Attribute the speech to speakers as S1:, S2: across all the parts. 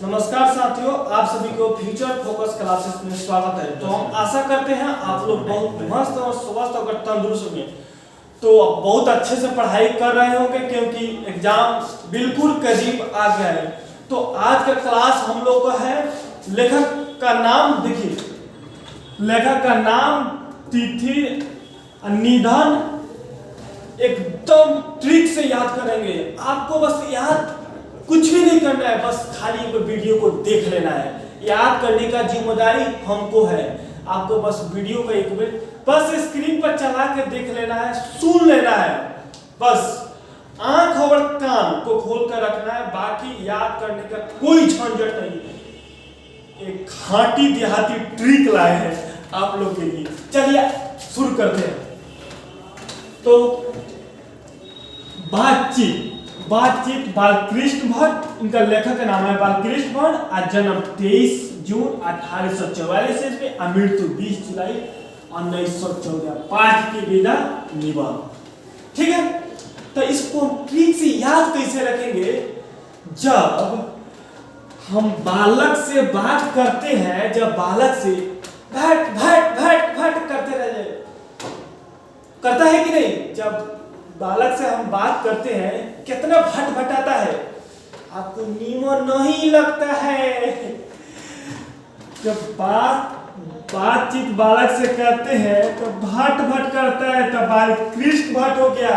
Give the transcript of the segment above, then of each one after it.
S1: नमस्कार साथियों, आप सभी को फ्यूचर फोकस क्लासेस में स्वागत है। तो हम आशा करते हैं आप लोग बहुत मस्त और स्वस्थ और तंदुरुस्त होंगे। तो बहुत अच्छे से पढ़ाई कर रहे होंगे क्योंकि एग्जाम बिल्कुल करीब आ गया है। तो आज का क्लास हम लोग का है लेखक का नाम। देखिए, लेखक का नाम, तिथि, निधन एकदम ट्रिक से याद करेंगे। आपको बस याद कुछ भी नहीं करना है, बस खाली वीडियो को देख लेना है। याद करने का जिम्मेदारी हमको है। आपको बस वीडियो को एक मिनट बस स्क्रीन पर चला के देख लेना है, सुन लेना है। बस आंख और कान को खोल कर रखना है, बाकी याद करने का कोई झंझट नहीं। एक खाटी देहाती ट्रिक लाए हैं आप लोग के लिए। चलिए शुरू करते हैं। तो बातचीत बालकृष्ण भट्ट, इनका लेखक का नाम है बालकृष्ण भट्ट। आज जन्म 23 जून 1844 ईस्वी, मृत्यु 20 जुलाई 1914। पाठ की विधा निबंध। ठीक है, तो इसको ठीक से याद कैसे रखेंगे? जब हम बालक से बात करते हैं, जब बालक से भट भट भट भट करते रह जाए, करता है कि नहीं? जब बालक से हम बात करते हैं, कितना भट भटाता है, आपको नीमन नहीं लगता है। जब बातचीत बालक से करते हैं तो भट भट करता है, तो बालकृष्ण भट्ट हो गया।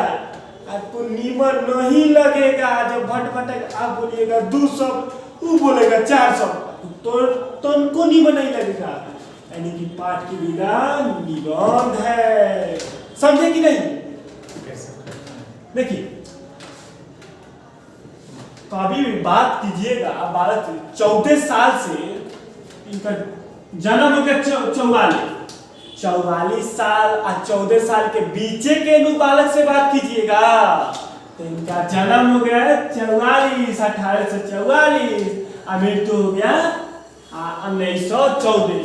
S1: आपको नीमन नहीं लगेगा जब भट भटेगा। आप बोलिएगा 2 शब्द, वो बोलेगा 4 शब्द, तो उनको नीमन नहीं लगेगा। यानी कि पाठ की विधा निबंध है। समझे कि नहीं? देखिए, कभी भी बात कीजिएगा बालक 14 साल से, इनका जन्म हो गया 44 साल और 14 साल के बीचे के बालक से बात कीजिएगा तो इनका जन्म हो गया 44, 1844, और मृत्यु हो गया 1914।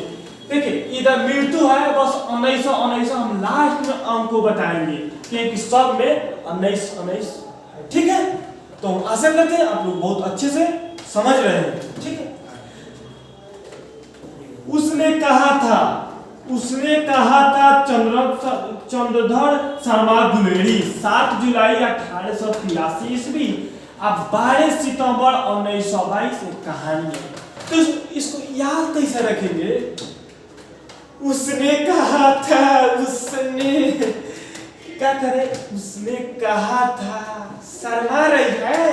S1: देखिए, इधर मृत्यु है, बस 1919 हम लास्ट में अंक को बताएंगे क्योंकि सब में 19 है। ठीक है, तो हम आशा करते हैं आप लोग बहुत अच्छे से समझ रहे हैं। ठीक है, उसने कहा था चंद्रधर शर्मा गुलेरी, 7 जुलाई 1883 ईस्वी, अब 12 सितंबर 1922 एक कहानी है। तो इसको याद कैसे रखेंगे? उसने कहा था, उसने क्या करे? उसने कहा था, शर्मा रही है,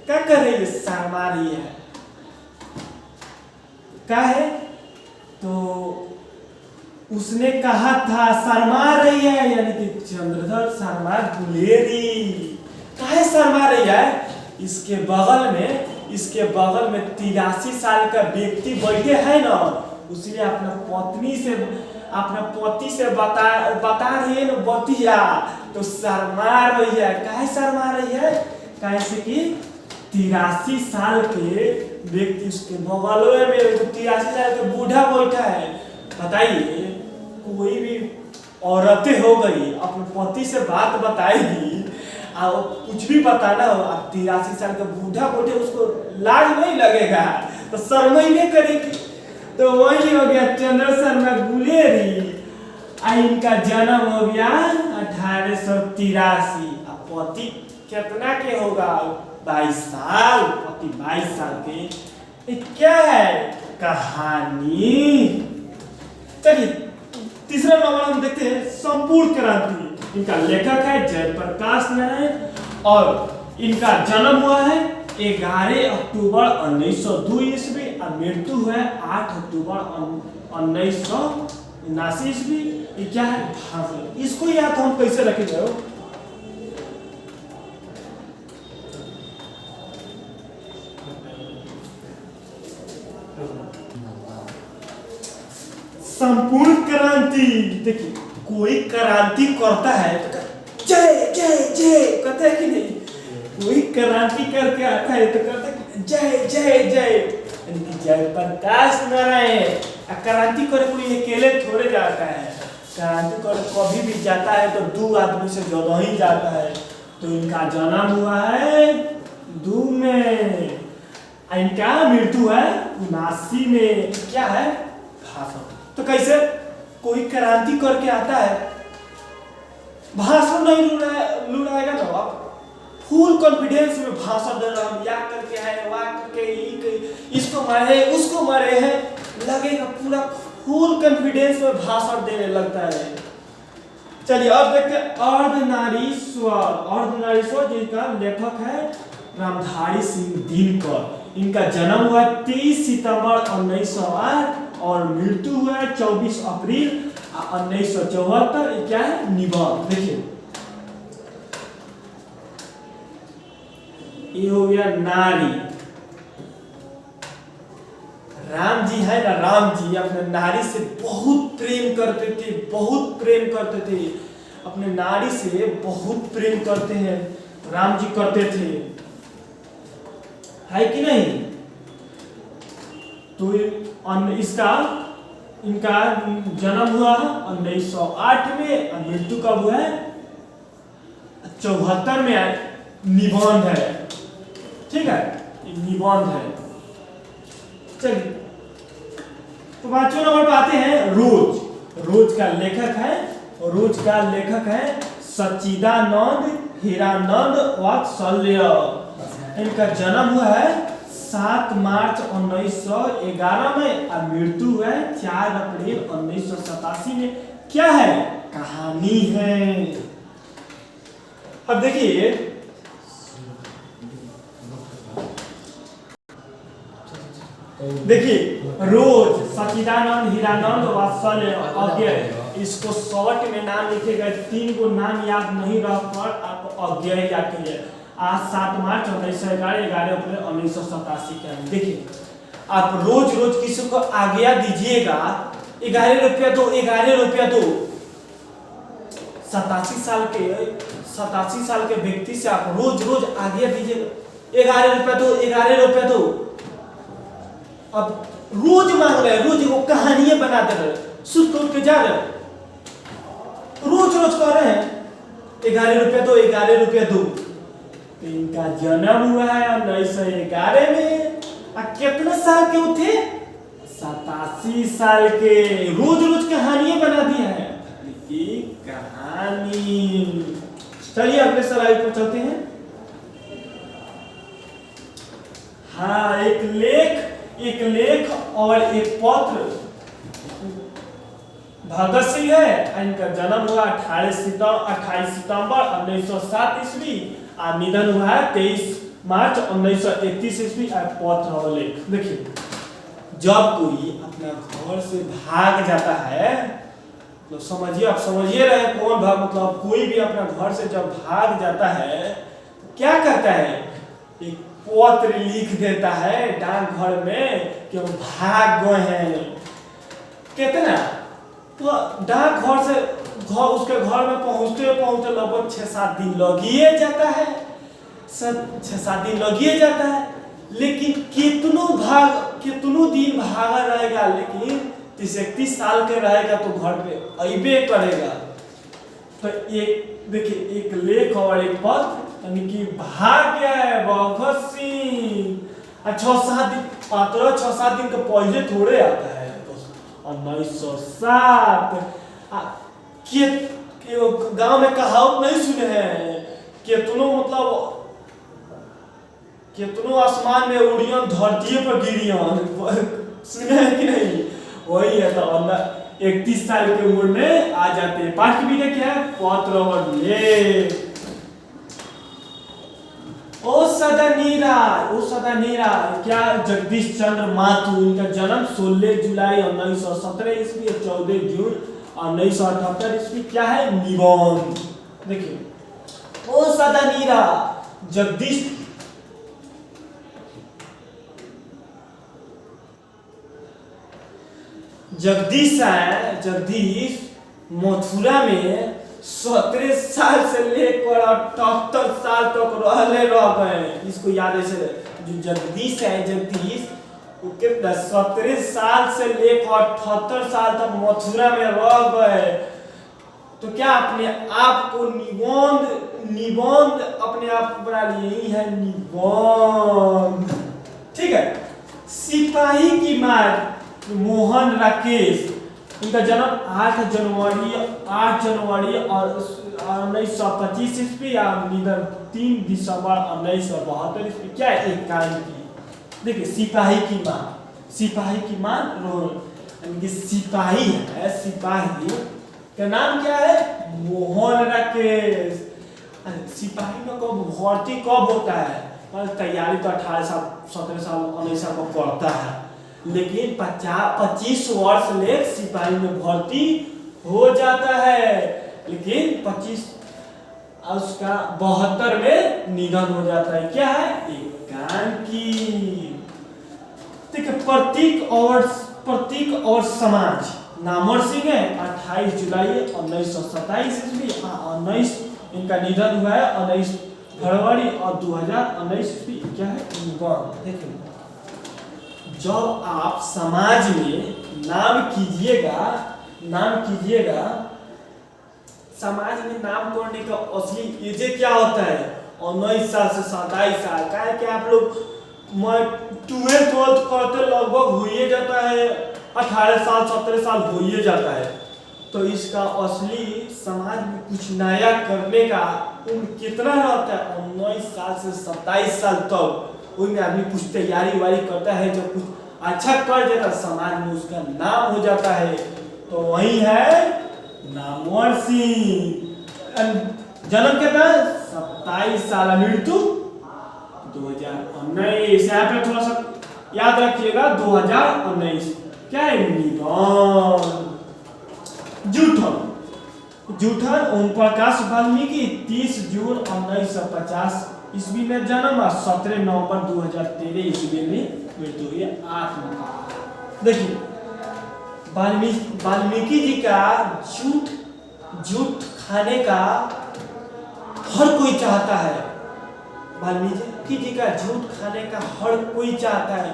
S1: क्या कर रही है? शर्मा रही है, क्या है? तो उसने कहा था शर्मा रही है, यानी कि चंद्रधर शर्मा गुलेरी। काहे शर्मा रही है? इसके बगल में 83 साल का व्यक्ति बैठे हैं ना, उसने अपना पति से बता रही है ना बतिया, तो शर्मा रही है। काहे शर्मा रही है? कैसे कि 83 साल के व्यक्ति उसके बगल में 83 साल के बूढ़ा बैठा है। बताइए, कोई भी औरतें हो गई अपने पति से बात बताएगी और कुछ भी बताना हो, अब 83 साल का बूढ़ा बैठे, उसको लाज नहीं लगेगा तो शर्मा ही नहीं करेगी। तो वही हो गया चंद्र शर्मा गुलेरी। इनका जन्म हो गया 1883। पति कितना के होगा? 22 साल। पति 22 साल के। क्या है कहानी? चलिए तीसरा नंबर हम देखते हैं, संपूर्ण क्रांति। इनका लेखक है जयप्रकाश नारायण और इनका जन्म हुआ है 11 अक्टूबर 1902 ईस्वी और मृत्यु है 8 अक्टूबर 1979 ईस्वी। ये क्या है? भाषण। इसको याद हम कैसे रखेंगे? संपूर्ण क्रांति। देखिए, कोई क्रांति करता है तो जय जय जय कहते हैं कि नहीं? कोई क्रांति करके आता है तो कहते जय जय जय। जयप्रकाश नारायण क्रांति करे कोई अकेले थोड़े जाता है। क्रांति करे कभी भी जाता है तो 2 आदमी से ज्यादा ही जाता है। तो इनका जन्म हुआ है 2 में इनका मृत्यु है 79 में। क्या है? भाषण। तो कैसे कोई क्रांति करके आता है, भाषण नहीं लुड़ाएगा ना, आप फुल कॉन्फिडेंस में भाषण दे रहा हूं, या करके है, वाह करके, इसको मारे उसको मारे हैं, लगेगा पूरा फुल कॉन्फिडेंस में भाषण देने लगता है। चलिए अब देखते हैं अर्धनारीश्वर। अर्धनारीश्वर जिनका लेखक है रामधारी सिंह दिनकर। इनका जन्म हुआ 23 सितंबर 1908 और मृत्यु हुआ 24 अप्रैल 1974। क्या है? निबंध। देखिए ये हो गया नारी। राम जी है ना, राम जी अपने नारी से बहुत प्रेम करते थे, बहुत प्रेम करते थे, अपने नारी से बहुत प्रेम करते हैं राम जी, करते थे, है कि नहीं? तो इसका इनका जन्म हुआ 1908 में और मृत्यु कब हुआ है? 74 में। निबंध है, ठीक है, निबंध है। चलिए तो बच्चों नंबर पर आते हैं रोज। रोज का लेखक है, रोज का लेखक है सच्चिदानंद हीरानंद वात्सल्य। इनका जन्म हुआ है 7 मार्च 1911 में और मृत्यु है 4 अप्रैल 1987 में। क्या है? कहानी है। अब देखिए रोज सच्चिदानंद हीरानंद वात्सल्य अज्ञेय, इसको शॉर्ट में नाम लिखेगा, 3 गो नाम याद नहीं रह पर आप अज्ञेय याद कीजिए। आज 7 मार्च 1911, 11 अप्रैल 1987 के। देखिए आप रोज रोज किसी को आज्ञा दीजिएगा, 11 रुपया दो, 11 रुपया दो। 87 साल के व्यक्ति से आप रोज रोज आज्ञा दीजिएगा, 11 रुपया दो, 11 रुपया दो। अब रोज मांग रहे, रोज वो कहानियां बना दे रहे, सुत उठ के जा रहे, रोज रोज कह रहे हैं 11 रुपया दो, 11 रुपया दो। इनका जन्म हुआ है 1911 में। कितने साल के थे? 87 साल के। रोज रोज कहानियां बना दी है कहानी। चलिए अगले स्लाइड पर चलते हैं। हाँ, एक लेख और एक पत्र भगत सिंह है। इनका जन्म हुआ 28 सितंबर 1907 ईस्वी और निधन हुआ है 23 मार्च 1931 ईस्वी। पत्र और लेख। देखिए जब कोई अपना घर से भाग जाता है, मतलब समझिए, आप समझिए रहे कौन भाग, मतलब कोई भी अपना घर से जब भाग जाता है तो क्या करता है? एक पत्र लिख देता है डाकघर में कि हम भाग गए हैं। कितना? तो डाकघर से उसके घर में पहुंचते लगभग 6-7 दिन लगिए जाता है, 6-7 दिन लगिए जाता है। लेकिन कितनो दिन भागा रहेगा, लेकिन 30-31 साल के रहेगा तो घर पे अइबे करेगा। तो देखिए एक लेख और एक पत्र, यानी कि भाग गया है भगत सिंह। 6-7 दिन, 6-7 दिन के पहले थोड़े आता है। 1907 गांव में कहावत नहीं सुने हैं? कितनो आसमान में उड़ियन, धरती पर गिरियन, सुने हैं कि नहीं? वही है। तो 31 साल की उम्र में आ जाते हैं। पाठ की विधि क्या है? पत्र और लेख। ओ सदा नीरा क्या? जगदीश चंद्र माथुर। इनका जन्म 16 जुलाई 1917 ईस्वी और 14 जून 1978 ईस्वी। क्या है? निबंध। देखिए ओ सदा नीरा जगदीश मथुरा में 17 साल से लेकर 78 साल तक रह गए। इसको याद है, जो जगदीश वो कितना 17 साल से लेकर 78 साल तक मथुरा में रह गए। तो क्या अपने आप को निबंध अपने आप को बना लिए, यही है निबंध। ठीक है। सिपाही की मार मोहन राकेश, इनका जन्म 8 जनवरी और 1925 ईस्वी या निधन 3 दिसंबर 1972 ईस्वी। क्या है एक कांड की। देखिए सिपाही की मां रोहन, यानी सिपाही है, सिपाही का नाम क्या है मोहन राकेश। सिपाही में कब भर्ती कब होता है, तैयारी तो 18 साल 17 साल 19 साल को करता है, लेकिन 25 वर्ष ले सिपाही में भर्ती हो जाता है, लेकिन 25 उसका 72 में निधन हो जाता है। क्या है एक कान की। ठीक है। प्रतीक और समाज नामवर सिंह है, 28 जुलाई 1927 ईस्वी। 19 इनका निधन हुआ है 19 फरवरी और 2019 ईस्वी। क्या है देखिए, जब आप समाज में नाम कीजिएगा, समाज में नाम करने का असली एज क्या होता है 19 साल से 27 साल का है। कि आप लोग 12th करते लगभग हो ही जाता है, 18 साल 17 साल हो ही जाता है। तो इसका असली समाज में कुछ नया करने का उम्र कितना रहता है 19 साल से 27 साल तक। उसमें आदमी कुछ तैयारी वारी करता है, जब कुछ अच्छा कर देता समाज में उसका नाम हो जाता है। तो वही है नामवर सिंह। जन्म कितना 27 साल, मृत्यु 2019। यहाँ पे थोड़ा सा याद रखिएगा 2019। क्या है निधन। जूठन ओम प्रकाश वाल्मीकि 30 जून 1950 ईस्वी में जन्म और 17 नवंबर 2013 ईस्वी में मृत्यु हुई 8 में। देखिए वाल्मीकि जी का जूठ खाने का हर कोई चाहता है। वाल्मीकि जी का जूठ खाने का हर कोई चाहता है,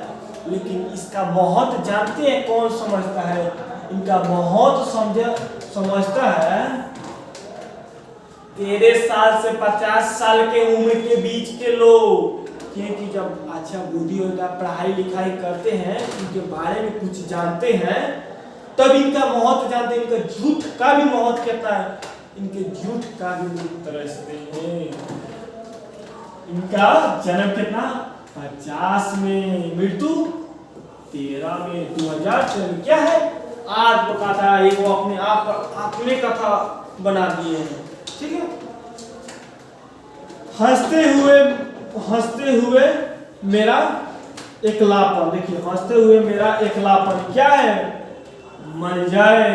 S1: लेकिन इसका महत्व जानते हैं कौन समझता है। इनका महत्व समझता है 13 साल से 50 साल के उम्र के बीच के लोग, क्योंकि जब अच्छा बुद्धि होता है, पढ़ाई लिखाई करते हैं, इनके बारे में कुछ जानते हैं, तब इनका महत्व जानते हैं। इनका झूठ का भी महत्व कितना है, इनके झूठ का भी लोग तरसते हैं। इनका जन्म कितना 50 में, मृत्यु 13 में 2013। क्या है आज तो कथा है, वो अपने आप अपने कथा बना दिए हैं। ठीक है। हंसते हुए मेरा एकलापन। देखिए हंसते हुए मेरा एकलापन क्या है मर जाए।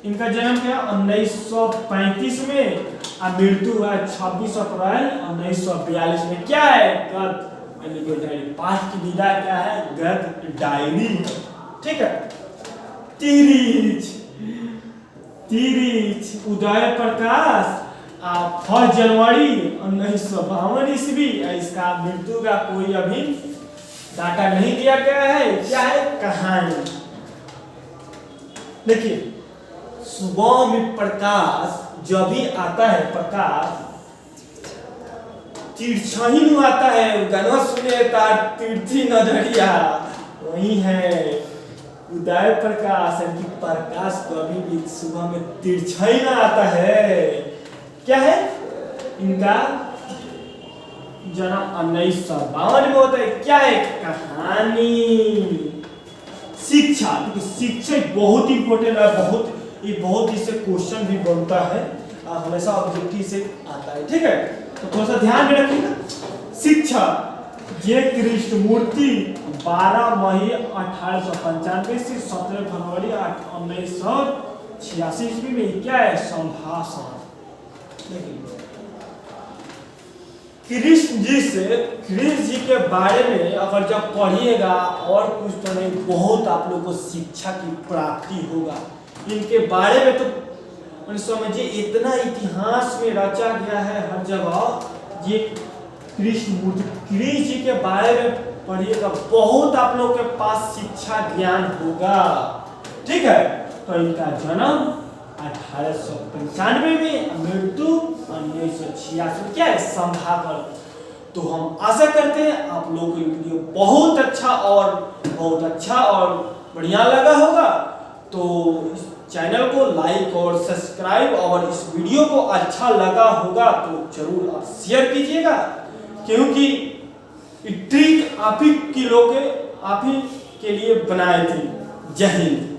S1: इनका जन्म क्या 1935 में और मृत्यु है 26 अप्रैल 1942 में। क्या है गद डायरी। पाठ की विधा क्या है गद डायरी। ठीक है। तीरिच उदय प्रकाश 1 जनवरी 1952 ईस्वी। इसका मृत्यु का कोई अभी डाटा नहीं दिया गया है। क्या है कहानी। देखिए सुबह में प्रकाश जब भी आता है, प्रकाश तिरछही आता है, गाना सुने तिरछी नजरिया, वही है उदय प्रकाश। यानी प्रकाश कभी भी सुबह में तिरछी ना आता है। क्या है इनका जन्म 1952 में होता है। क्या है कहानी। शिक्षा बहुत इंपॉर्टेंट है, बहुत इससे क्वेश्चन भी बनता है, हमेशा ऑब्जेक्टिव से आता है। ठीक है। तो थोड़ा सा ध्यान में रखिएगा। शिक्षा जे कृष्णमूर्ति 12 मई 1895 से 17 फरवरी 1986 ईस्वी में। क्या है संभाषण। कृष्ण जी के बारे में अगर जब पढ़िएगा और कुछ तो नहीं, बहुत आप लोगों को शिक्षा की प्राप्ति होगा। इनके बारे में तो समझिए इतना इतिहास में रचा गया है हर जगह। ये कृष्ण जी के बारे में पढ़िएगा, बहुत आप लोग के पास शिक्षा ज्ञान होगा। ठीक है। तो इनका जन्म 1895 में, मृत्यु 1986। क्या है संभाकर। तो हम आशा करते हैं आप लोगों को ये वीडियो बहुत अच्छा और बढ़िया लगा होगा। तो इस चैनल को लाइक और सब्सक्राइब, और इस वीडियो को अच्छा लगा होगा तो जरूर आप शेयर कीजिएगा, क्योंकि ट्रिक आप ही के लिए बनाए थे। जय हिंद।